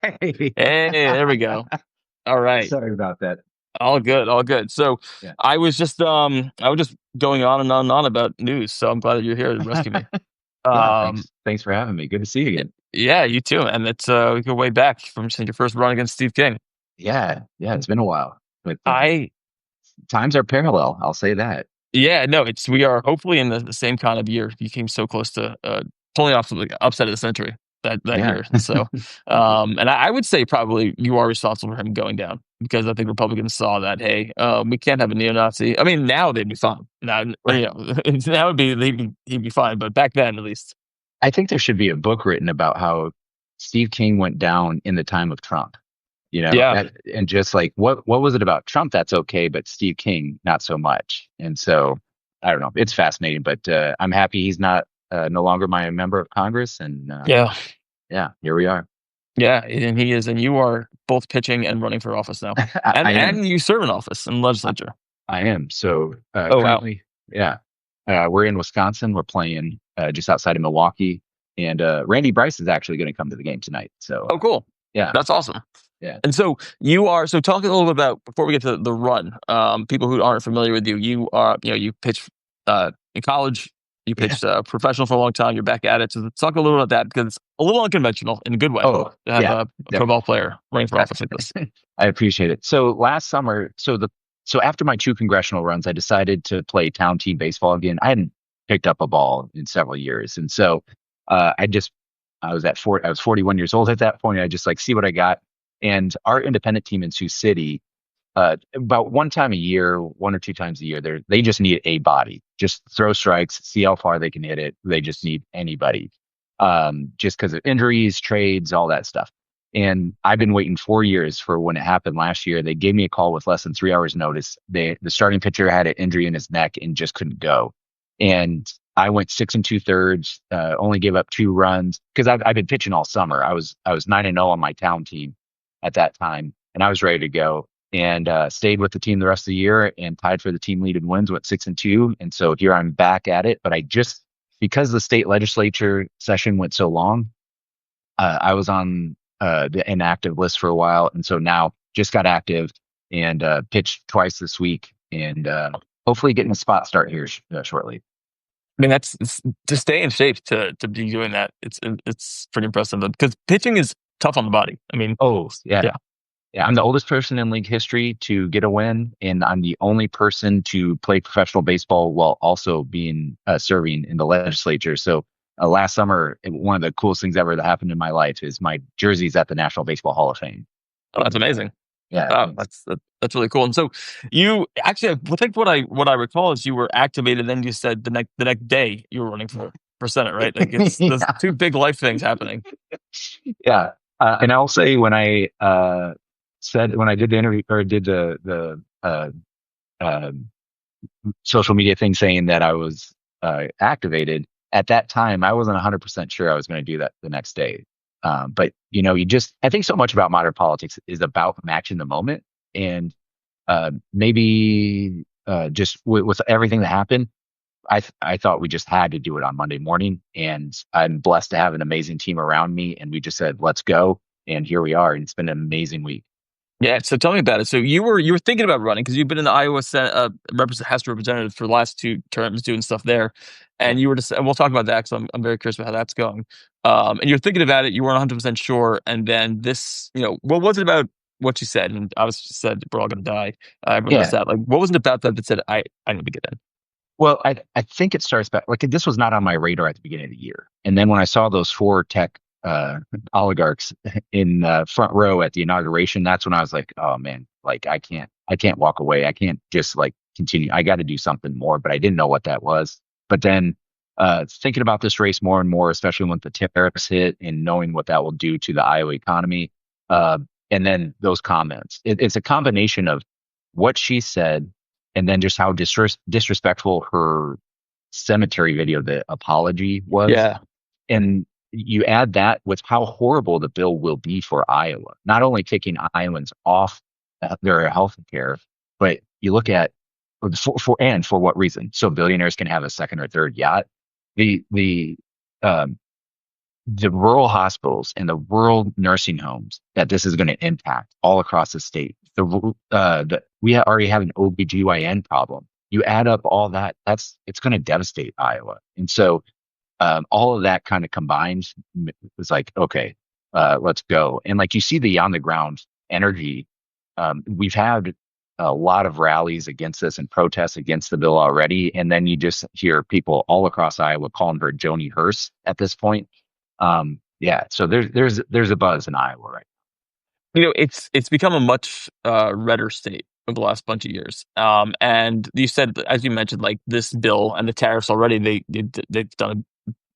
Hey, Hey, there we go. All right. sorry about that. All good, all good. So Yeah. I was just going on and on and on about news, so I'm glad that you're here to rescue me. Yeah, Um thanks for having me. Good to see you again. yeah, you too. And it's we go way back from your first run against Steve King. Yeah, it's been a while, but I times are parallel. I'll say that. Yeah, no, it's we are hopefully in the same kind of year. You came so close to pulling off the upset of the century that Yeah. year. So, Thank you. and I would say probably you are responsible for him going down because I think Republicans saw that. Hey, we can't have a neo-Nazi. I mean, now they'd be fine. Now, Right. now would be he'd be fine. But back then, at least, I think there should be a book written about how Steve King went down in the time of Trump. yeah, That and just like what was it about Trump that's okay, but Steve King not so much. And so I don't know. It's fascinating, but I'm happy he's not no longer my member of Congress. And yeah, yeah, here we are. yeah. And he is, and you are both pitching and running for office now, I am. and you serve in office in the I, legislature. I am. So Oh wow. currently, yeah, we're in Wisconsin. We're playing just outside of Milwaukee, and Randy Bryce is actually going to come to the game tonight. So Oh cool. yeah, That's awesome. yeah, And so you are so talk a little bit about before we get to the run. People who aren't familiar with you, you pitched in college, you yeah. pitched professional for a long time. You're back at it. So let's talk a little about that because it's a little unconventional in a good way Oh to have yeah, a pro ball player running for I, office like this. I appreciate it. So last summer, so after my two congressional runs, I decided to play town team baseball again. I hadn't picked up a ball in several years, and so I just I was 41 years old at that point. I just like see what I got, and our independent team in Sioux City, about one time a year, one or two times a year, they just need a body. Just throw strikes, see how far they can hit it. They just need anybody, just because of injuries, trades, all that stuff. And I've been waiting 4 years for when it happened last year. They gave me a call with less than 3 hours notice. The starting pitcher had an injury in his neck and just couldn't go. And I went 6 and 2/3, only gave up 2 runs because I've been pitching all summer. I was 9-0 on my town team at that time, and I was ready to go. And stayed with the team the rest of the year and tied for the team lead in wins, went 6-2. And so here I'm back at it. But I just because the state legislature session went so long, I was on the inactive list for a while, and so now just got active and pitched twice this week, and hopefully getting a spot start here shortly. I mean, that's to stay in shape to be doing that. It's pretty impressive because pitching is tough on the body. I mean, Oh yeah, yeah. yeah. I'm the oldest person in league history to get a win, and I'm the only person to play professional baseball while also being serving in the legislature. So last summer, one of the coolest things ever that happened in my life is my jersey's at the National Baseball Hall of Fame. Oh, that's And amazing. yeah, Oh, thanks. that's really cool. And so you actually, I think what I recall is you were activated. Then you said the next day you were running for Senate, right? Like it's there's Yeah, two big life things happening. yeah. And I'll say when I said when I did the interview or did the uh, social media thing saying that I was activated at that time, I wasn't 100% sure I was going to do that the next day. But you just I think so much about modern politics is about matching the moment, and maybe just with everything that happened, I thought we just had to do it on Monday morning, and I'm blessed to have an amazing team around me, and we just said let's go, and here we are, and it's been an amazing week. Yeah. So tell me about it. So you were thinking about running because you've been in the Iowa Senate, House of Representatives for the last two terms doing stuff there, Yeah, and you were just and we'll talk about that because I'm very curious about how that's going. And you're thinking about it. You weren't 100% sure, and then this, what was it about what you said? And obviously you said we're all going to die. Everyone knows yeah. that. Like, what was it about that said I need to get in? Well, I think it starts back like this was not on my radar at the beginning of the year, and then when I saw those four tech oligarchs in front row at the inauguration, that's when I was like, oh man, like I can't walk away. I can't just like continue. I got to do something more, but I didn't know what that was. But then thinking about this race more and more, especially when the tariffs hit and knowing what that will do to the Iowa economy, uh, and then those comments, it's a combination of what she said and then just how disrespectful her cemetery video, the apology was. Yeah. And you add that with how horrible the bill will be for Iowa, not only taking Iowans off their health care, but you look at for what reason? So billionaires can have a second or third yacht. The um, the rural hospitals and the rural nursing homes that this is going to impact all across the state. We already have an OBGYN problem. You add up all that, it's going to devastate Iowa. And so all of that kind of combined was like, okay, let's go. And like you see the on the ground energy. We've had a lot of rallies against this and protests against the bill already. And then you just hear people all across Iowa calling her Joni Hearst at this point. Yeah, so there's a buzz in Iowa right It's become a much redder state over the last bunch of years. And you said, as you mentioned, like this bill and the tariffs already, they've done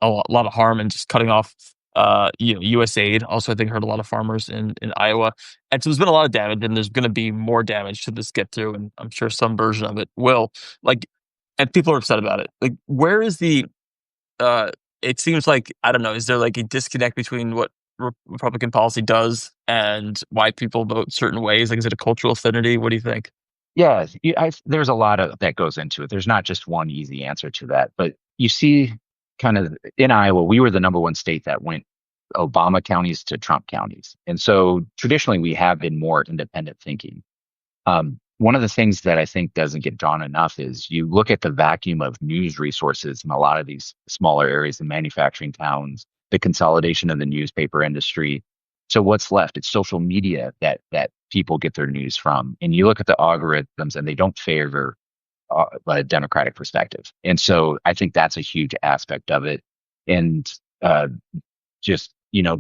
a lot of harm and just cutting off USAID. Also, I think hurt a lot of farmers in Iowa. And so there's been a lot of damage, and there's going to be more damage should this get through, and I'm sure some version of it will. Like, and people are upset about it. Like, where is the uh it seems like, I don't know, is there like a disconnect between what Republican policy does and why people vote certain ways? Like, is it a cultural affinity? What do you think? Yeah, there's a lot of that goes into it. There's not just one easy answer to that, but you see, kind of in Iowa, we were the number one state that went Obama counties to Trump counties, and so traditionally we have been more independent thinking. One of the things that I think doesn't get drawn enough is you look at the vacuum of news resources in a lot of these smaller areas in manufacturing towns, the consolidation of the newspaper industry. So what's left? It's social media that people get their news from, and you look at the algorithms, and they don't favor a democratic perspective. And so I think that's a huge aspect of it. And uh, just,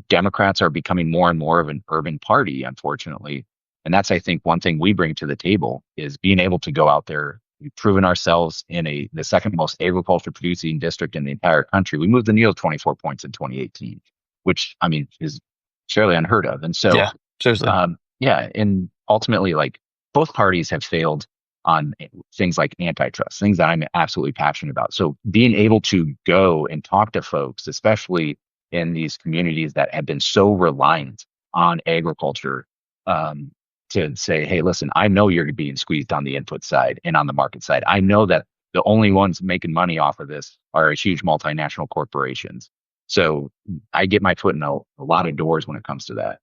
Democrats are becoming more and more of an urban party, unfortunately. And that's, I think, one thing we bring to the table is being able to go out there. We've proven ourselves in the second most agriculture producing district in the entire country. We moved the needle 24 points in 2018, which I mean is fairly unheard of. And so, Yeah, seriously. yeah, and ultimately, like both parties have failed on things like antitrust, things that I'm absolutely passionate about. So being able to go and talk to folks, especially in these communities that have been so reliant on agriculture, um, to say, hey, listen, I know you're being squeezed on the input side and on the market side. I know that the only ones making money off of this are huge multinational corporations. So I get my foot in a lot of doors when it comes to that.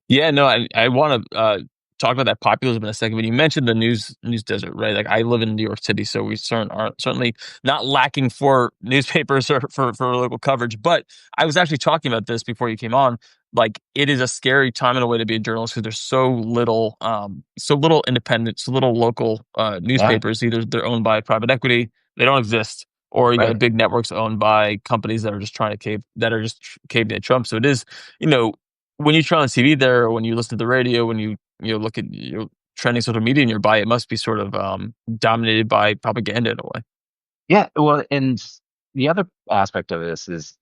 Yeah, no, I want to talk about that populism in a second. But you mentioned the news desert, right? Like, I live in New York City, so we are certainly not lacking for newspapers or for local coverage. But I was actually talking about this before you came on. Like, it is a scary time in a way to be a journalist because there's so little independent, so little local Yeah, newspapers. Either they're owned by private equity, they don't exist, or you got right. big networks owned by companies that are just trying to caving at Trump. So it is, you know, when you turn on TV there, or when you listen to the radio, when look at trending social media nearby, it must be sort of dominated by propaganda in a way. Yeah, well, and the other aspect of this is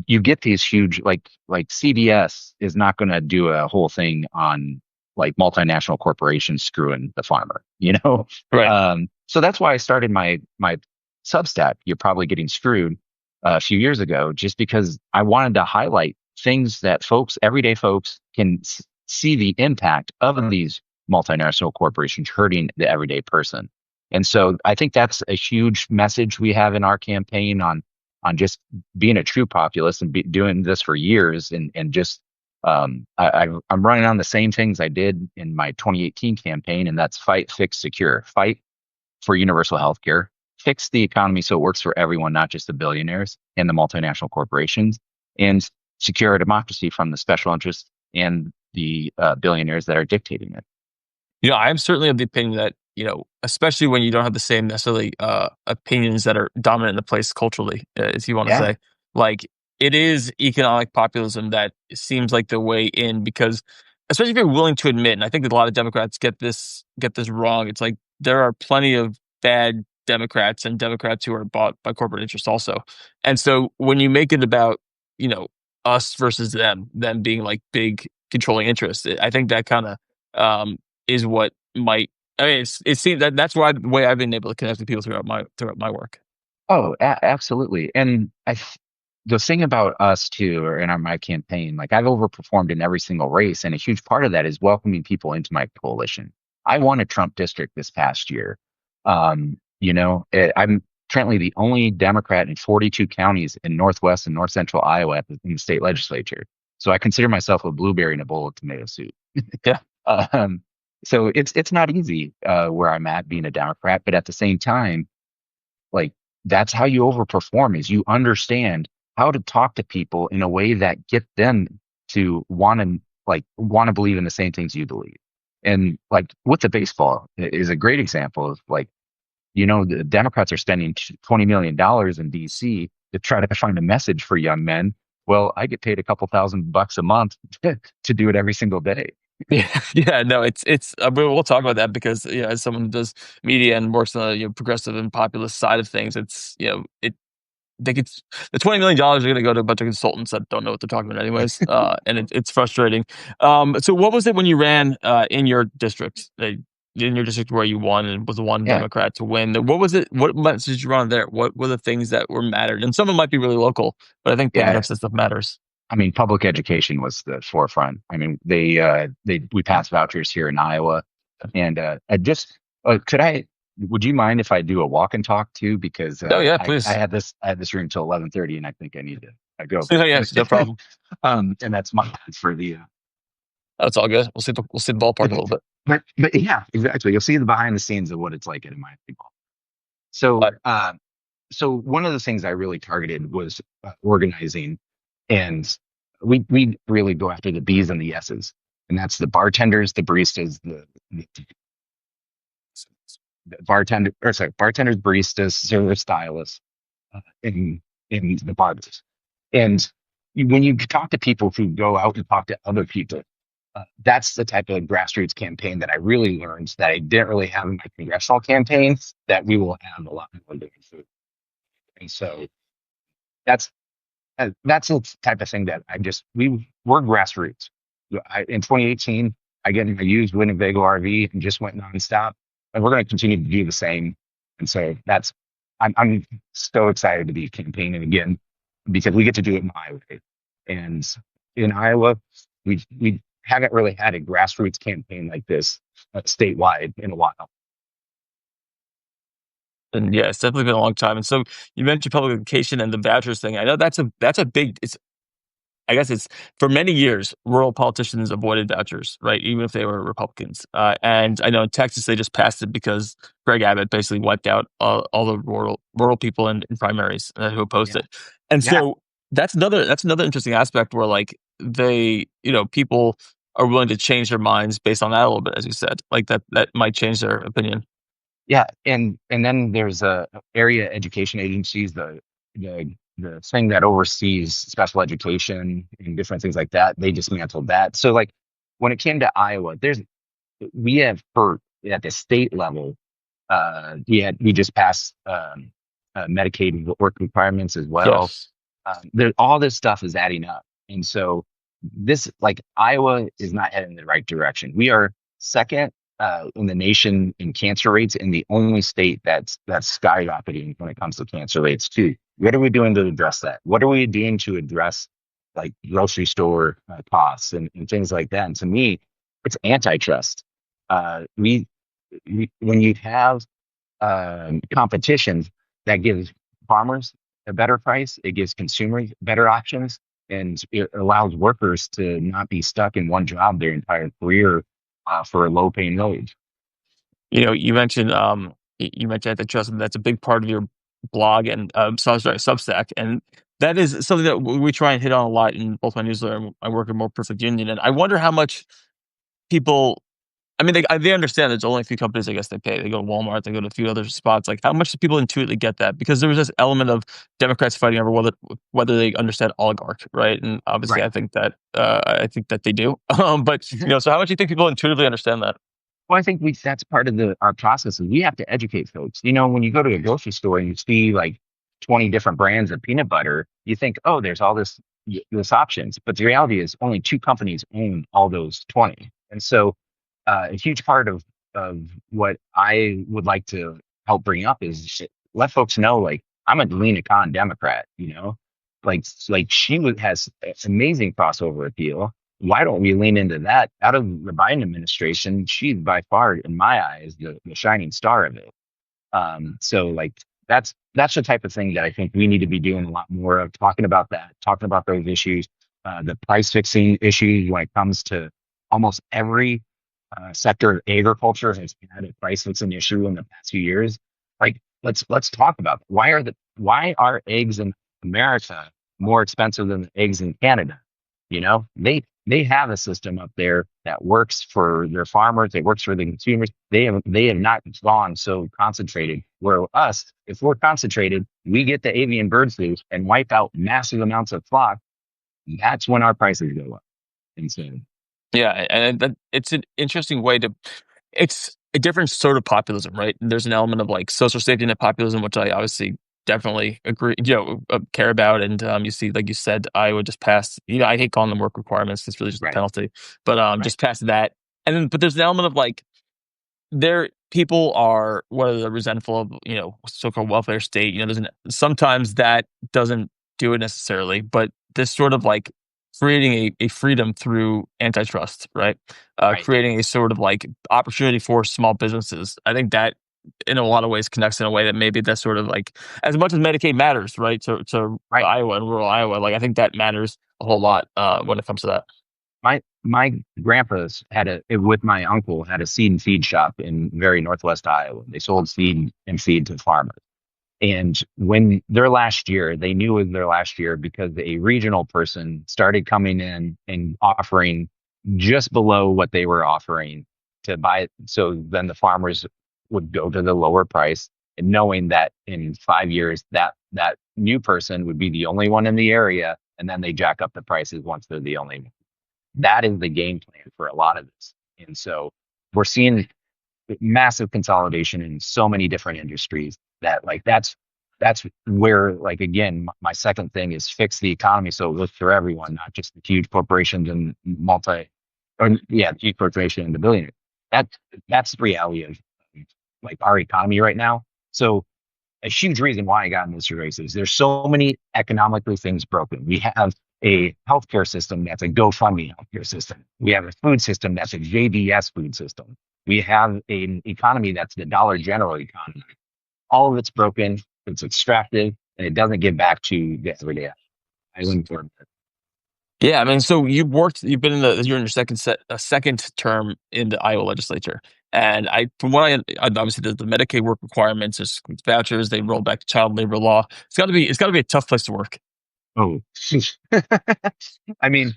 you get these huge like CBS is not going to do a whole thing on like multinational corporations screwing the farmer, you know. Right. So that's why I started my Substack. You're probably getting screwed a few years ago, just because I wanted to highlight things that folks, everyday folks, can see the impact of these multinational corporations hurting the everyday person. And so I think that's a huge message we have in our campaign on just being a true populist and doing this for years and just I'm running on the same things I did in my 2018 campaign, and that's fight, fix, secure. Fight for universal health care, fix the economy so it works for everyone, not just the billionaires and the multinational corporations, and secure our democracy from the special interests and the billionaires that are dictating it. I'm certainly of the opinion that, especially when you don't have the same necessarily opinions that are dominant in the place culturally, if you want to Yeah. say, like, it is economic populism that seems like the way in, because especially if you're willing to admit, and I think that a lot of Democrats get this wrong. It's like there are plenty of bad Democrats and Democrats who are bought by corporate interests also. And so when you make it about, you know, us versus them being like big controlling interests, I think that kind of um is what might. I mean, it seems that's why the way I've been able to connect with people throughout my work. Oh, absolutely. And the thing about us too, or in my campaign, like I've overperformed in every single race, and a huge part of that is welcoming people into my coalition. I won a Trump district this past year. I'm currently the only Democrat in 42 counties in Northwest and North Central Iowa in the state legislature. So I consider myself a blueberry in a bowl of tomato soup. Yeah. Um, so it's not easy where I'm at being a Democrat, but at the same time, like that's how you overperform is you understand how to talk to people in a way that get them to want to believe in the same things you believe. And like with the baseball is a great example of like, the Democrats are spending $20 million in DC to try to find a message for young men. Well, I get paid a couple $1,000 a month to do it every single day. Yeah, yeah, no, it's we'll talk about that because, as someone who does media and works on the, progressive and populist side of things, it's, they could the $20 million are gonna go to a bunch of consultants that don't know what they're talking about anyways, and it's frustrating. So what was it when you ran, in your district where you won and was the one Yeah, Democrat to win? What was it? What message did you run there? What were the things that were mattered? And some of them might be really local, but I think yeah. sometimes that stuff matters. I mean, public education was the forefront. I mean, we passed vouchers here in Iowa, and I just could I would you mind if I do a walk and talk too? Because Oh, yeah, I please. had this room till 11:30, and I think I need to go. Oh, yes, no problem. And that's my bad for the That's all good. We'll see the ballpark a little bit. but yeah, exactly. You'll see the behind the scenes of what it's like at a minor league ball. So But so one of the things I really targeted was organizing, and we really go after the B's and the S's, and that's the bartenders, the baristas, the bartenders, baristas, server stylists, in the bars. And when you talk to people who go out and talk to other people, that's the type of grassroots campaign that I really learned that I didn't really have in my congressional campaigns that we will have a lot more doing food. And so that's that's the type of thing that we're grassroots. In 2018, I used Winnebago RV and just went nonstop, and we're going to continue to do the same. And so I'm so excited to be campaigning again because we get to do it my way. And in Iowa, we haven't really had a grassroots campaign like this statewide in a while. and yeah, it's definitely been a long time. And so you mentioned public education and the vouchers thing. I know that's a big. I guess it's for many years, rural politicians avoided vouchers, right? Even if they were Republicans. And I know in Texas they just passed it because Greg Abbott basically wiped out all the rural people in primaries who opposed Yeah, it. And yeah, so that's another interesting aspect where like people are willing to change their minds based on that a little bit, as you said, like that might change their opinion. yeah. And then there's area education agencies, the thing that oversees special education and different things like that. They dismantled that. So like when it came to Iowa, we have for at the state level, we just passed Medicaid work requirements as well. Yes. All this stuff is adding up, and so this like Iowa is not heading in the right direction. We are second in the nation in cancer rates, and the only state that's skyrocketing when it comes to cancer rates too. What are we doing to address that? What are we doing to address like grocery store costs and things like that? And to me, it's antitrust. When you have competition that gives farmers a better price, it gives consumers better options, and it allows workers to not be stuck in one job their entire career for a low paying wage. You mentioned antitrust, and that's a big part of your blog and sorry, Substack, and that is something that we try and hit on a lot in both my newsletter and I work at More Perfect Union. And I wonder how much people. I mean, they understand there's only a few companies. I guess they pay. They go to Walmart. They go to a few other spots. Like, how much do people intuitively get that? Because there was this element of Democrats fighting over whether they understand oligarch, right? And obviously, Right. I think that they do. But so how much do you think people intuitively understand that? Well, I think that's part of our process is we have to educate folks. When you go to a grocery store and you see like 20 different brands of peanut butter, you think, oh, there's all this options. But the reality is only two companies own all those 20. And so a huge part of what I would like to help bring up is let folks know like I'm a Lena Khan Democrat, like has amazing crossover appeal. Why don't we lean into that? Out of the Biden administration, she's by far, in my eyes, the shining star of it. So like that's the type of thing that I think we need to be doing a lot more of, talking about that, talking about those issues, the price fixing issues when it comes to almost every sector of agriculture has had a price fixing issue in the past few years. Like let's talk about it. Why are eggs in America more expensive than the eggs in Canada? You know, they have a system up there that works for their farmers. It works for the consumers. They have not gone so concentrated. Where us, if we're concentrated, we get the avian bird flu and wipe out massive amounts of flock. That's when our prices go up. And so, Yeah, and that it's an interesting way to it's a different sort of populism, right? There's an element of like social safety net populism, which I obviously definitely agree, care about. And you see, like you said, Iowa just passed. I hate calling them work requirements; it's really just a right, penalty. But right, just passed that, and then but there's an element of like there people are whether they're resentful of so-called welfare state. There's sometimes that doesn't do it necessarily, but this sort of like creating a freedom through antitrust, right? right. Creating a sort of like opportunity for small businesses. I think that in a lot of ways connects in a way that maybe that's sort of like as much as Medicaid matters, right? To Right. Iowa and rural Iowa, like I think that matters a whole lot when it comes to that. My grandpa's with my uncle had a seed and feed shop in very northwest Iowa. They sold seed and feed to farmers. And when their last year, they knew it was their last year because a regional person started coming in and offering just below what they were offering to buy it. So then the farmers would go to the lower price, and knowing that in 5 years that new person would be the only one in the area, and then they jack up the prices once they're the only one. That is the game plan for a lot of this. And so we're seeing massive consolidation in so many different industries that like that's where like again my second thing is fix the economy so it works for everyone, not just the huge corporations and huge corporation and the billionaires. that that's the reality of like our economy right now. So a huge reason why I got in this race is there's so many economically things broken. We have a healthcare system that's a GoFundMe healthcare system. We have a food system that's a JBS food system. We have an economy that's the Dollar General economy. All of it's broken, it's extractive, and it doesn't give back to the everyday island for Yeah, I mean, so you've been you're in your second term in the Iowa legislature, and from what obviously the Medicaid work requirements, there's vouchers, they roll back to child labor law. It's got to be a tough place to work. Oh, I mean,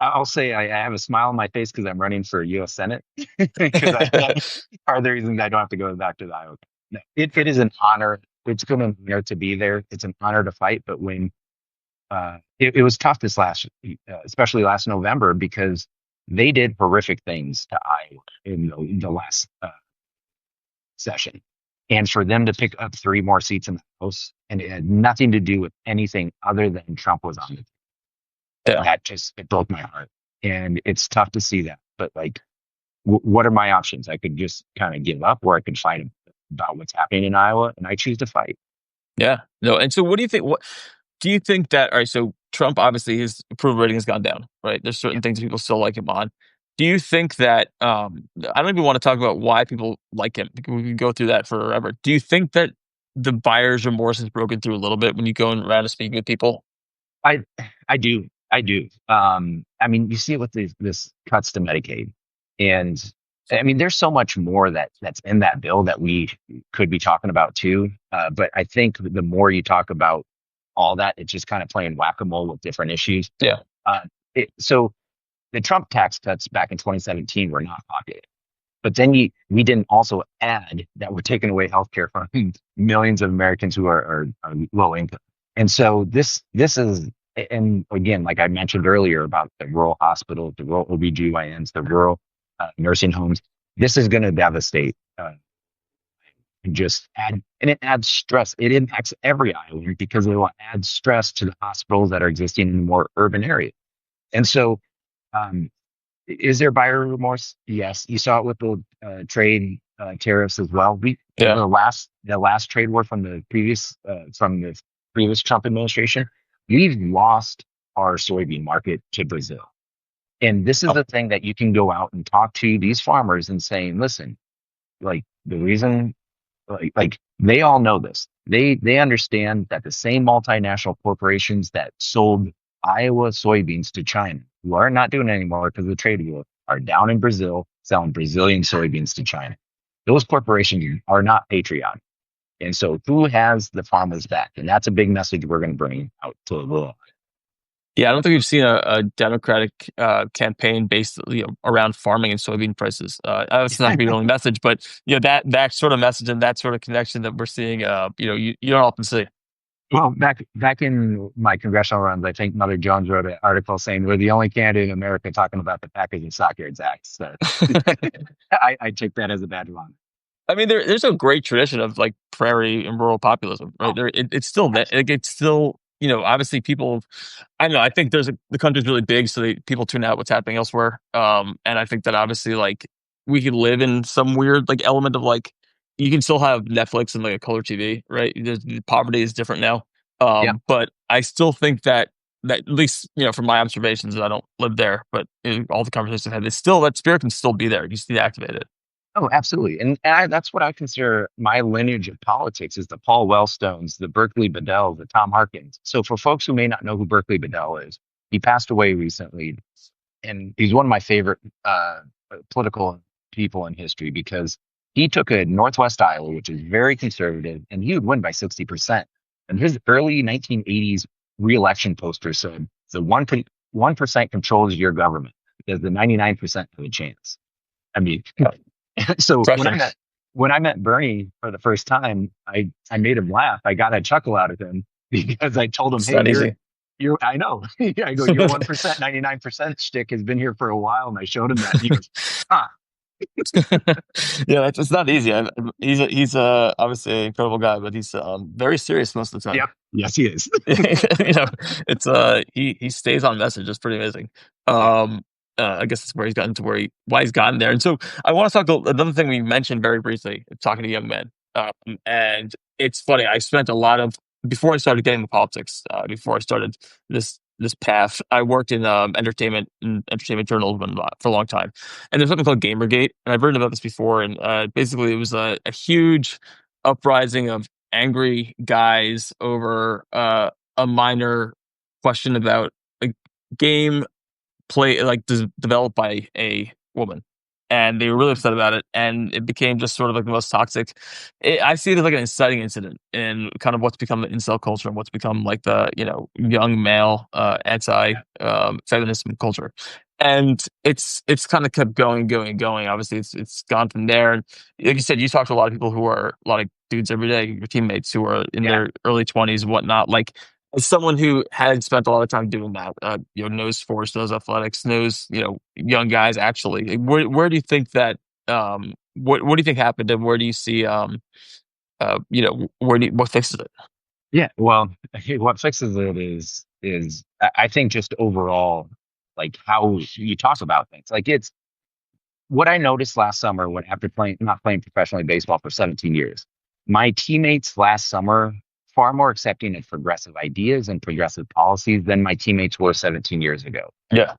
I'll say I have a smile on my face because I'm running for U.S. Senate because that's part of the reason I don't have to go back to the Iowa. No, it is an honor. It's been an honor to be there. It's an honor to fight. But when it was tough this especially last November, because they did horrific things to Iowa in the last session, and for them to pick up three more seats in the House, and it had nothing to do with anything other than Trump was on it. Yeah. That just it broke my heart, and it's tough to see that. But like, what are my options? I could just kind of give up, or I could fight about what's happening in Iowa, and I choose to fight. Yeah. No, and so what do you think? What do you think that? All right, so Trump obviously his approval rating has gone down, right? There's Yeah. certain things people still like him on. Do you think that? I don't even want to talk about why people like him. Because we can go through that forever. Do you think that the buyer's remorse has broken through a little bit when you go around and speak with people? I I do. I do. I mean, you see it with this cuts to Medicaid, and I mean, there's so much more that's in that bill that we could be talking about too. But I think the more you talk about all that, it's just kind of playing whack a mole with different issues. Yeah. Uh, so the Trump tax cuts back in 2017 were not popular. But then we didn't also add that we're taking away healthcare from millions of Americans who are low income. And so this is, and again, like I mentioned earlier about the rural hospitals, the rural OBGYNs, the rural nursing homes, this is going to devastate and just add, and it adds stress. It impacts every island because it will add stress to the hospitals that are existing in more urban areas. And so, um, is there buyer remorse? Yes. You saw it with the trade tariffs as well. Yeah. The last trade war from the previous Trump administration, we've lost our soybean market to Brazil. And this is Oh, the thing that you can go out and talk to these farmers and saying, listen, like the reason Like they all know this. They understand that the same multinational corporations that sold Iowa soybeans to China, who are not doing it anymore because of the trade war, are down in Brazil selling Brazilian soybeans to China. Those corporations are not patriotic. And so who has the farmers back? And that's a big message we're going to bring out to the world. Yeah, I don't think we've seen a Democratic campaign based, around farming and soybean prices. That's not gonna be the only message, but that sort of message and that sort of connection that we're seeing, you don't often see. Well, back in my congressional runs, I think Mother Jones wrote an article saying we're the only candidate in America talking about the Packers and Stockyards Act. So I take that as a badge of honor. I mean, there's a great tradition of like prairie and rural populism, right? Oh, It's still that. Like, it's still, obviously people. I don't know. I think the country's really big, so people tune out what's happening elsewhere. And I think that obviously, like, we could live in some weird like element of like you can still have Netflix and like a color TV, right? The poverty is different now. yeah. But I still think that at least from my observations, and I don't live there, but all the conversations I've had, it's still that spirit can still be there. You just need to activate it. Oh, absolutely. That's what I consider my lineage of politics is the Paul Wellstones, the Berkeley Bedell, the Tom Harkins. So for folks who may not know who Berkeley Bedell is, he passed away recently, and he's one of my favorite political people in history because he took a Northwest Iowa, which is very conservative, and he would win by 60%. And his early 1980s reelection poster said, the 1% controls your government because the 99% have a chance. I mean, so Crushing. when I met Bernie for the first time, I made him laugh. I got a chuckle out of him because I told him, It's "Hey, not easy. you're I know." I go, "Your 1%, 99% shtick has been here for a while," and I showed him that. And he goes, "Huh, Yeah, it's not easy. He's obviously an incredible guy, but he's very serious most of the time. yep, yes, he is." you know, it's he stays on message. It's pretty amazing. Yeah, Um, I guess that's where he's gotten to why he's gotten there. And so I want to talk another thing we mentioned very briefly, talking to young men. And it's funny. I spent a lot of before I started getting into politics, before I started this path, I worked in entertainment journalism for a long time. And there's something called Gamergate, and I've written about this before. And basically, it was a huge uprising of angry guys over a minor question about a game developed by a woman, and they were really upset about it, and it became just sort of like the most toxic. I see it as like an inciting incident in kind of what's become the incel culture and what's become like the young male anti feminism culture. And it's kind of kept going, going, going. Obviously, it's gone from there. And like you said, you talk to a lot of people who are a lot of dudes every day, your teammates who are in yeah. their early 20s and whatnot. Like as someone who had spent a lot of time doing that, knows sports, knows athletics, knows young guys. Actually, like, where do you think that? What do you think happened, and where do you see? What fixes it? Yeah, well, what fixes it is I think just overall like how you talk about things. Like it's what I noticed last summer when after playing not playing professionally baseball for 17 years. My teammates last summer far more accepting of progressive ideas and progressive policies than my teammates were 17 years ago. Yeah,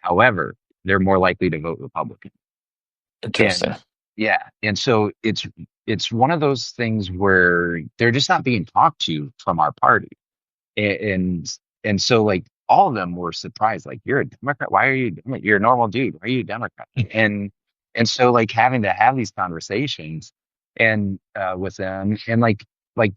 However, they're more likely to vote Republican. interesting. And yeah, and so it's one of those things where they're just not being talked to from our party. And so like all of them were surprised, like, you're a Democrat. Why are you you're a normal dude? Why are you a Democrat? And so like having to have these conversations and with them and like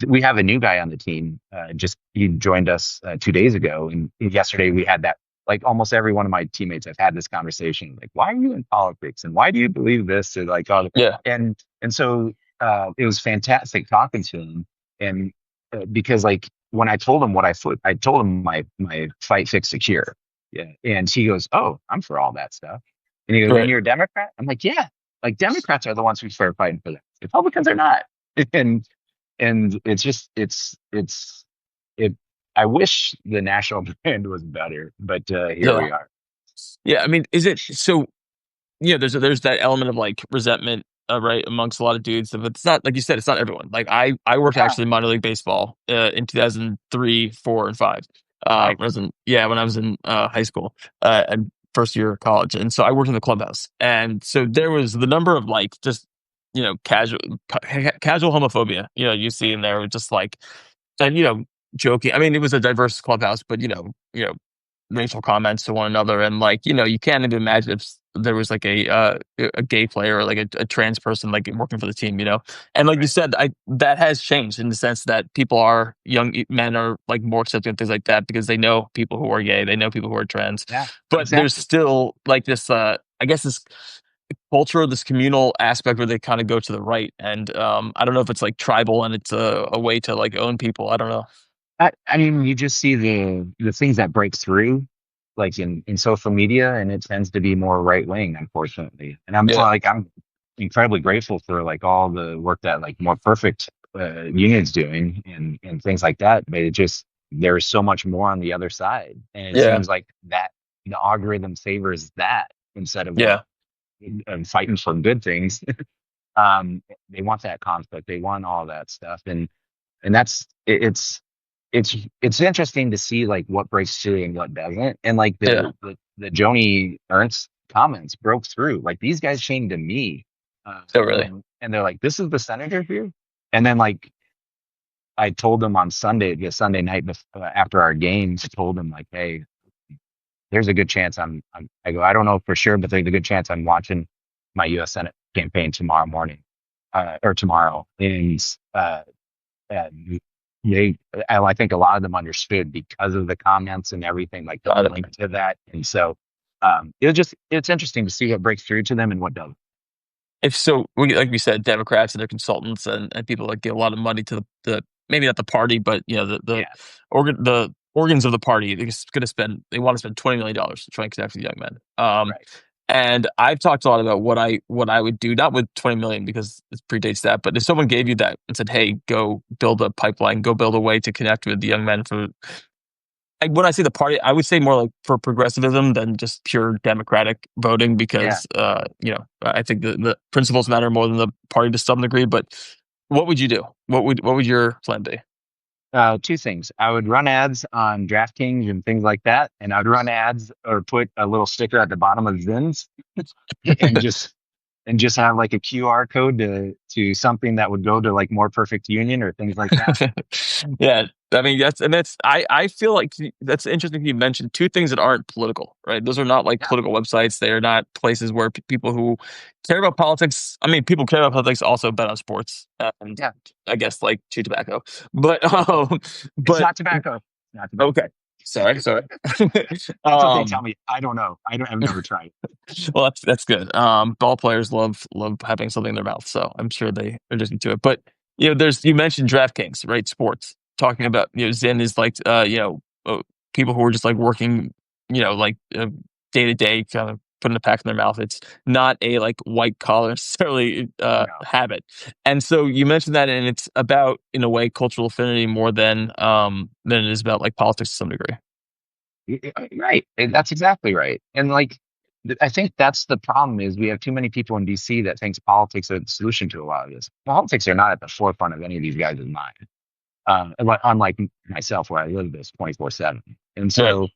we have a new guy on the team. Just he joined us 2 days ago, and yesterday we had that. Like almost every one of my teammates, I've had this conversation. Like, why are you in politics, and why do you believe this? Or like, all Yeah, and so it was fantastic talking to him, and because like when I told him I told him my fight, fix, secure, yeah, and he goes, "Oh, I'm for all that stuff," and he goes, "And right. you're a Democrat?" I'm like, "Yeah, like Democrats are the ones who start fighting for that. Republicans are not," and it's just it. I wish the national brand was better, but here Yeah, we are. yeah. I mean, is it so? There's that element of like resentment, right, amongst a lot of dudes. But it's not like you said. It's not everyone. Like I worked Yeah, actually in minor league baseball in 2003, four, and five. nice. When I was in high school and first year of college, and so I worked in the clubhouse, and so there was the number of like just casual casual homophobia. You see in there just like, and joking. I mean, it was a diverse clubhouse, but racial comments to one another, and like you can't even imagine if there was like a gay player or like a trans person like working for the team, and like you Right. said, that has changed in the sense that people are men are like more accepting of things like that because they know people who are gay, they know people who are trans, Yeah, but there's exactly. still like this I guess this culture, this communal aspect where they kind of go to the right, and I don't know if it's like tribal and it's a way to like own people. I don't know. I mean, you just see the things that break through, like in social media, and it tends to be more right wing, unfortunately. And Yeah, I'm incredibly grateful for like all the work that like More Perfect union's doing and things like that. But it just there's so much more on the other side, and it yeah, seems like that the algorithm favors that instead of like yeah, fighting for good things. um, they want that conflict, they want all that stuff, and it's interesting to see like what breaks through and what doesn't. And like yeah. the Joni Ernst comments broke through. Like these guys came to me, Oh, really? and they're like, "This is the senator here." And then like I told them on Sunday, the Sunday night after our games, told them like, "Hey, there's a good chance I go, I don't know for sure, but there's a good chance I'm watching my U.S. Senate campaign tomorrow morning, or tomorrow." And they, I think a lot of them understood because of the comments and everything like that Got it. linked to that. And so it's interesting to see what breaks through to them and what doesn't. If so, like we said, Democrats and their consultants and people that give a lot of money to the maybe not the party, but the Yeah, the organs of the party. They want to spend $20 million to try and connect with young men. right. And I've talked a lot about what I would do, not with 20 million because it predates that, but if someone gave you that and said, "Hey, go build a pipeline, go build a way to connect with the young men for," when I say the party, I would say more like for progressivism than just pure democratic voting Yeah. because I think the principles matter more than the party to some degree. But what would you do? What would your plan be? Two things. I would run ads on DraftKings and things like that, and I'd run ads or put a little sticker at the bottom of Zins and just have like a QR code to something that would go to like More Perfect Union or things like that. Yeah, I mean that's I feel like that's interesting. You mentioned two things that aren't political, right? Those are not like Yeah. political websites. They are not places where people who care about politics. I mean, people care about politics also bet on sports, and Yeah. I guess like chew tobacco. But It's but not tobacco. It's not tobacco. okay, sorry. That's what they tell um, me. I don't know. I've never tried it. well, that's good. Ball players love having something in their mouth, so I'm sure they are just into it. But there's you mentioned DraftKings, right? Sports. Talking Yeah. about Zen is like people who are just like working, like day to day, kind of putting a pack in their mouth. It's not a like white collar necessarily No. habit. And so you mentioned that, and it's about in a way cultural affinity more than it is about like politics to some degree. Right. And that's exactly right. And like, I think that's the problem is we have too many people in DC that thinks politics are the solution to a lot of this. Politics are not at the forefront of any of these guys' mind. Unlike myself, where I live this 24/7. And Right. so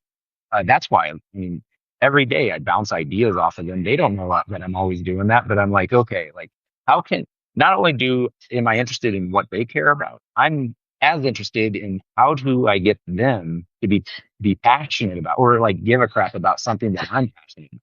that's why, I mean, every day I bounce ideas off of them. They don't know that I'm always doing that, but I'm like, okay, like, how can not only am I interested in what they care about, I'm as interested in how do I get them to be passionate about or like give a crap about something that I'm passionate about.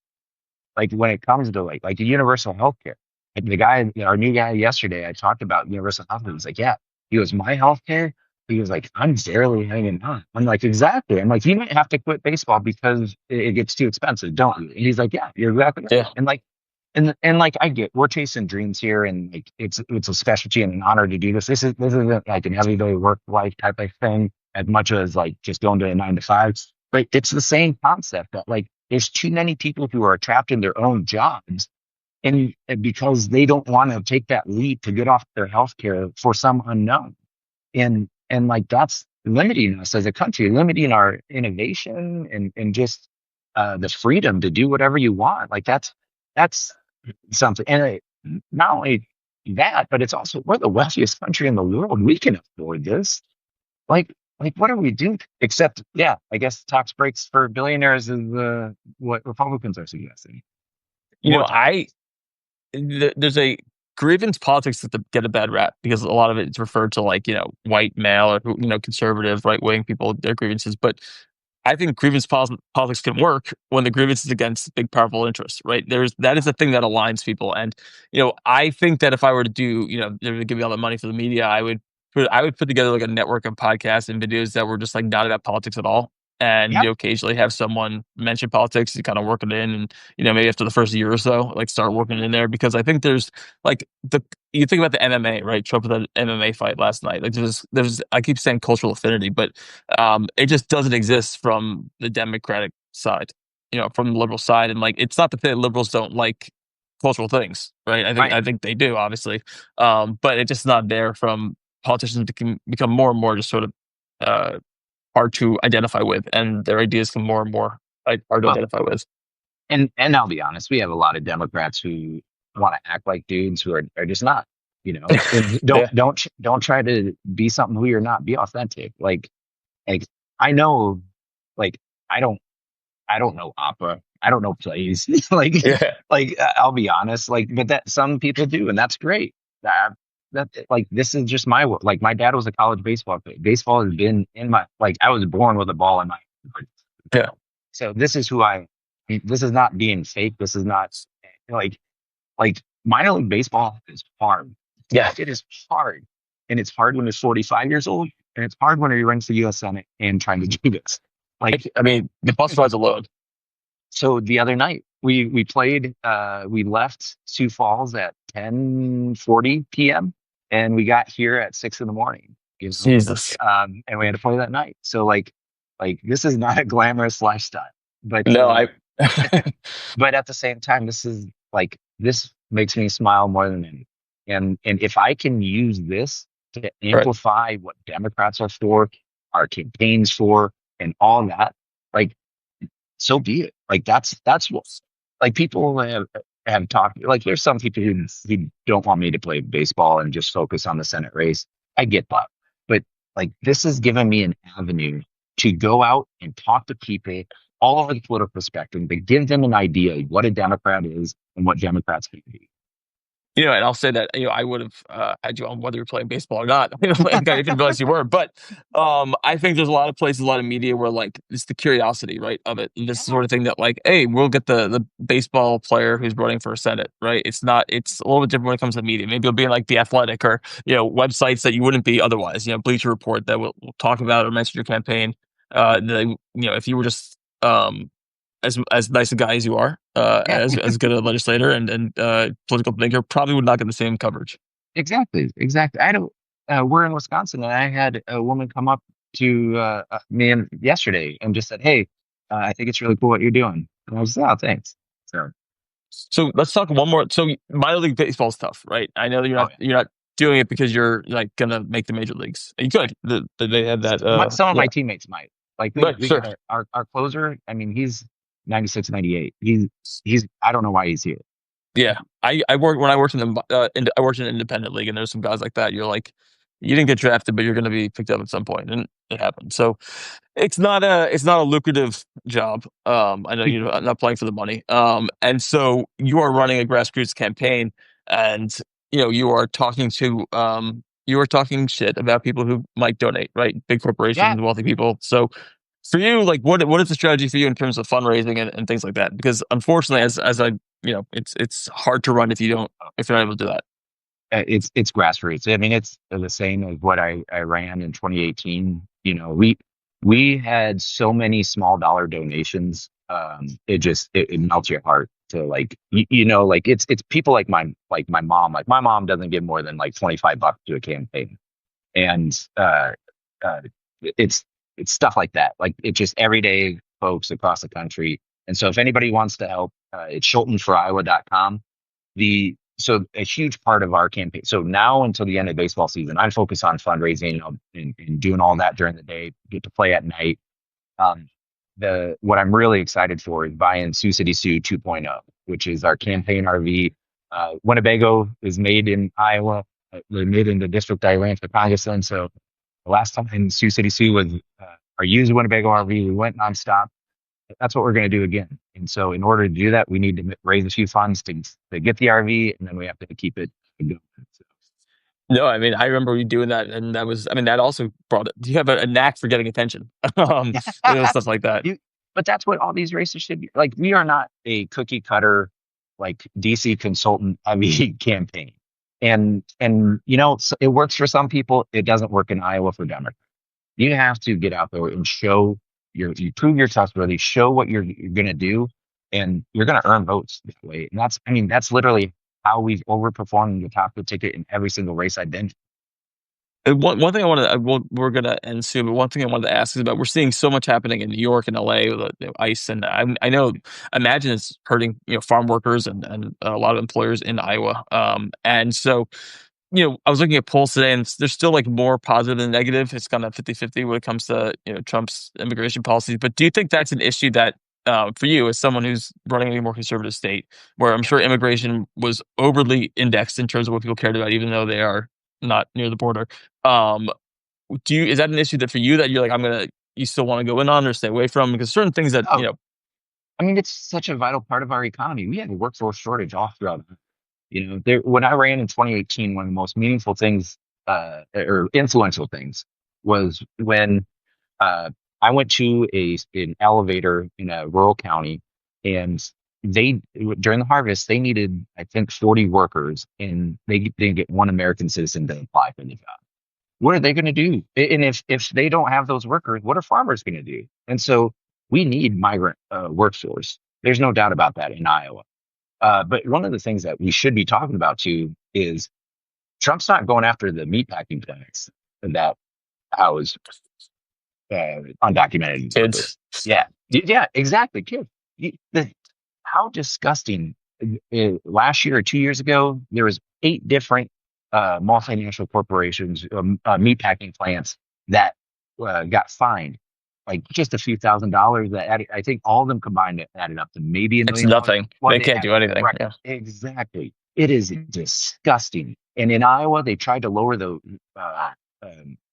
Like when it comes to like the universal healthcare. Like the guy, our new guy yesterday, I talked about universal health. He's like, yeah. He goes, my healthcare. He was like, I'm barely hanging on. I'm like, exactly. I'm like, you might have to quit baseball because it gets too expensive, don't you? And he's like, yeah, you're exactly right. Yeah. And like, and like I get, we're chasing dreams here, and like it's a specialty and an honor to do this. This isn't like an everyday work life type of thing as much as like just going to a 9 to 5. But it's the same concept that like there's too many people who are trapped in their own jobs and because they don't want to take that leap to get off their health care for some unknown. And like that's limiting us as a country, limiting our innovation and just the freedom to do whatever you want. Like that's something. And not only that, but it's also we're the wealthiest country in the world. We can afford this. Like like what do we do? Except, yeah, I guess tax breaks for billionaires is what Republicans are suggesting. You know, More tax I breaks. there's a grievance politics get a bad rap because a lot of it is referred to like, white male or, conservative, right wing people, their grievances. But I think politics can work when the grievance is against big, powerful interests, right? That is the thing that aligns people. And, I think that if I were to do, they were to give me all the money for the media, I would put together like a network of podcasts and videos that were just like not about politics at all. And Yep. occasionally have someone mention politics to kind of work it in, and maybe after the first year or so, like start working it in there because I think there's like you think about the MMA, right? Trump with that MMA fight last night. Like there's I keep saying cultural affinity, but it just doesn't exist from the Democratic side, from the liberal side, and like it's not that the liberals don't like cultural things, right? I think Right. I think they do, obviously, but it's just not there from politicians to become more and more just sort of uh, hard to identify with, and their ideas become more and more hard to Well, identify with. and I'll be honest, we have a lot of Democrats who want to act like dudes who are just not. And don't Yeah, don't don't try to be something who you're not. Be authentic. Like I know, like I don't I don't know opera. I don't know plays. like yeah, I'll be honest. But that some people do, and that's great. That like this is just my like my dad was a college baseball player. Baseball has been in my like I was born with a ball in my. yeah, So this is who I. This is not being fake. This is not like like minor league baseball is hard. yeah. It is hard, and it's hard when you're 45 years old, and it's hard when you're running for U.S. Senate and trying to do this. Like I mean, the bus rides alone. so, the other night we played. We left Sioux Falls at 10:40 p.m. and we got here at 6 in the morning. Jesus, And we had to play that night. So like this is not a glamorous lifestyle, but no, I. but at the same time, this is like this makes me smile more than anything. And if I can use this to Right, amplify what Democrats are for, our campaigns for, and all that, like so be it. Like that's what like people have talked like there's some people who don't want me to play baseball and just focus on the Senate race. I get that. But like this has given me an avenue to go out and talk to people all over the political spectrum to give them an idea of what a Democrat is and what Democrats can be. and I'll say that I would have had you on whether you're playing baseball or not. Like, I didn't realize you were, but I think there's a lot of places, a lot of media where like it's the curiosity, right, of it, and this Yeah. sort of thing that like, hey, we'll get the baseball player who's running for Senate, right? It's not. It's a little bit different when it comes to media. Maybe you'll be in like the Athletic or websites that you wouldn't be otherwise. Bleacher Report that will talk about or mention your campaign. If you were just as nice a guy as you are, Yeah. as good a legislator and political thinker, probably would not get the same coverage. Exactly. I don't. We're in Wisconsin, and I had a woman come up to me yesterday and just said, "Hey, I think it's really cool what you're doing." And I was, "Oh, thanks." So, So let's talk one more. So minor league baseball is tough, right? I know that you're oh not yeah, you're not doing it because you're like gonna make the major leagues. You could. They had that. some of Yeah. my teammates might like Right. we Sure. got our closer. I mean, he's 96, 98. He's I don't know why he's here. Yeah. I worked when I worked I worked in an independent league, and there's some guys like that. You're like, you didn't get drafted, but you're going to be picked up at some point, and it happened. So it's not a lucrative job. I know you're not playing for the money. And so you are running a grassroots campaign, and you are talking shit about people who might donate, right? Big Yeah, corporations, wealthy people. So for you, like, what is the strategy for you in terms of fundraising and things like that? Because unfortunately, as I it's hard to run if you're not able to do that. it's grassroots. I mean, it's the same as what I ran in 2018. We had so many small dollar donations. It melts your heart to like it's people like my mom. Like my mom doesn't give more than like $25 to a campaign, and uh, it's it's stuff like that. Like it's just everyday folks across the country. And so if anybody wants to help, it's ScholtenForIowa.com. So a huge part of our campaign. So now until the end of baseball season, I focus on fundraising, and doing all that during the day. Get to play at night. Um, the what I'm really excited for is buying Sioux City Sioux 2.0, which is our campaign RV. Winnebago is made in Iowa. We're made in the district I ran for congressman. So the last time in Sioux City Sioux was our used Winnebago RV. We went nonstop. That's what we're going to do again. And so, in order to do that, we need to raise a few funds to get the RV, and then we have to keep it So, No, I mean, I remember you doing that, and that was, I mean, that also brought it. You have a knack for getting attention, stuff like that. you, but that's what all these races should be. Like, we are not a cookie cutter, like DC consultant heavy campaign. And it works for some people. It doesn't work in Iowa for Democrats. You have to get out there and show you prove your trustworthy, show what you're going to do, and you're going to earn votes that way. And I mean, that's literally how we've overperformed the top of the ticket in every single race I've been to. One thing I wanted, we're gonna end soon, but one thing I wanted to ask is about, we're seeing so much happening in New York and LA with ICE, and I know, imagine it's hurting, farm workers and a lot of employers in Iowa. And so, I was looking at polls today, and there's still like more positive than negative. It's kind of 50-50 when it comes to, Trump's immigration policies. But do you think that's an issue that, for you as someone who's running a more conservative state, where I'm sure immigration was overly indexed in terms of what people cared about, even though they are not near the border? Um, is that an issue that for you that you're like, you still want to go in on or stay away from? Because certain things that, Oh, I mean, it's such a vital part of our economy. We have a workforce shortage all throughout. When I ran in 2018, one of the most meaningful things, or influential things, was when uh, I went to an elevator in a rural county, and they during the harvest they needed, I think, 40 workers, and they didn't get one American citizen to apply for the job. What are they going to do? And if they don't have those workers, what are farmers going to do? And so we need migrant workforce. There's no doubt about that in Iowa. But one of the things that we should be talking about too is Trump's not going after the meatpacking plants that house undocumented workers. kids. Yeah, yeah, exactly. Kids. How disgusting! Last year or 2 years ago, there was 8 different multinational corporations, meatpacking plants that got fined, like just a few $1,000s. I think all of them combined added up to maybe a It's million dollars. nothing. What They they can't had, do anything. right? Yeah. Exactly. It is disgusting. And in Iowa, they tried to lower the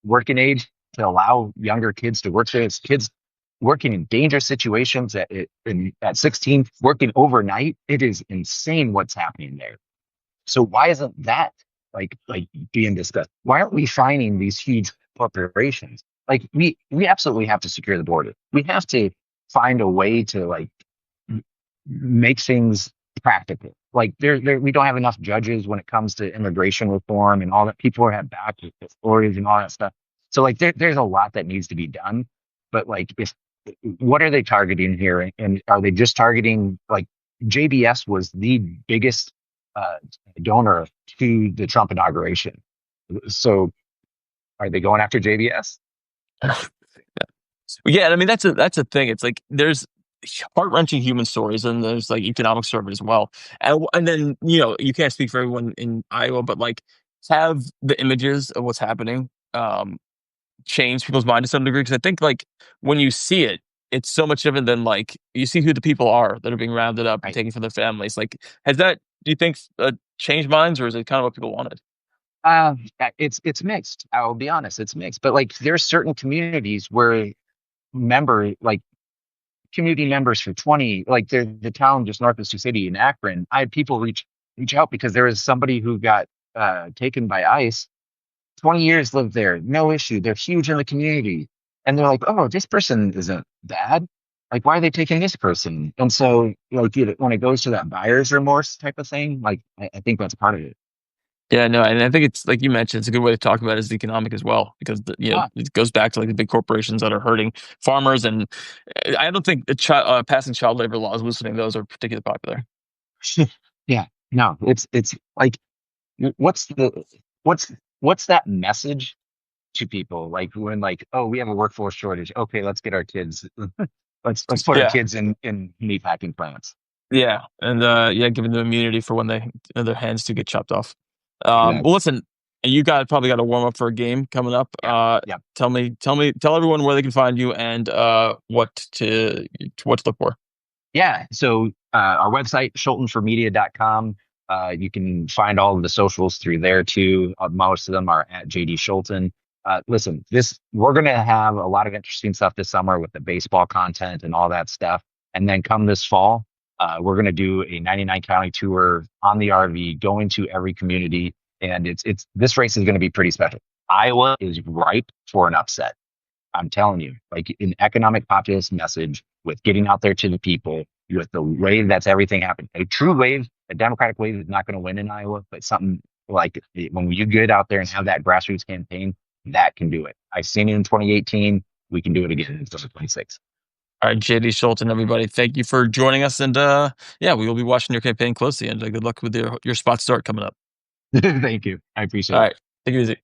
working age to allow younger kids to work there. It's kids working in dangerous situations at 16, working overnight. It is insane what's happening there. So why isn't that like being discussed? Why aren't we fining these huge corporations? Like we absolutely have to secure the border. We have to find a way to make things practical. Like we don't have enough judges when it comes to immigration reform and all that. People have back authorities and all that stuff. So like there's a lot that needs to be done. But like if what are they targeting here? And are they just targeting like JBS was the biggest uh, donor to the Trump inauguration. So are they going after JBS? Yeah, I mean, that's a thing. It's like there's heart wrenching human stories, and there's like economic stories as well. And then, you can't speak for everyone in Iowa, but like, have the images of what's happening change people's mind to some degree? Because I think like when you see it, it's so much different than like you see who the people are that are being rounded up and Right. taken from their families. Like, has that, do you think, changed minds, or is it kind of what people wanted? It's mixed. I will be honest, it's mixed. But like there's certain communities where like community members for 20, like the town just north of Sioux City in Akron, I had people reach out because there was somebody who got taken by ICE. 20 years lived there, no issue. They're huge in the community. And they're like, oh, this person isn't bad. Like, why are they taking this person? And so, when it goes to that buyer's remorse type of thing, like, I think that's part of it. Yeah, no, and I think it's like you mentioned, it's a good way to talk about it is economic as well, because Ah, it goes back to like the big corporations that are hurting farmers, and I don't think passing child labor laws, loosening those, are particularly popular. yeah, no, it's like, what's the, what's, what's that message to people? Like, when, like, oh, we have a workforce shortage. Okay, let's get our kids, let's put our Yeah, kids in meatpacking plants. yeah, and yeah, giving them immunity for when their hands do get chopped off. Well, Exactly. listen, you probably got to warm up for a game coming up. Yeah. Yeah. Tell everyone where they can find you, and what to look for. Yeah. So our website, schultenformedia.com. You can find all of the socials through there too. Most of them are at JD Scholten. Listen, we're going to have a lot of interesting stuff this summer with the baseball content and all that stuff. And then come this fall, We're going to do a 99 county tour on the RV, going to every community, and it's this race is going to be pretty special. Iowa is ripe for an upset. I'm telling you, like an economic populist message with getting out there to the people, with the wave that's everything happened. A true wave, a Democratic wave is not going to win in Iowa, but something like when you get out there and have that grassroots campaign, that can do it. I've seen it in 2018. We can do it again in 2026. All right, JD Scholten, everybody, thank you for joining us. And yeah, we will be watching your campaign closely. And good luck with your spot start coming up. Thank you. I All appreciate it. right, take it easy.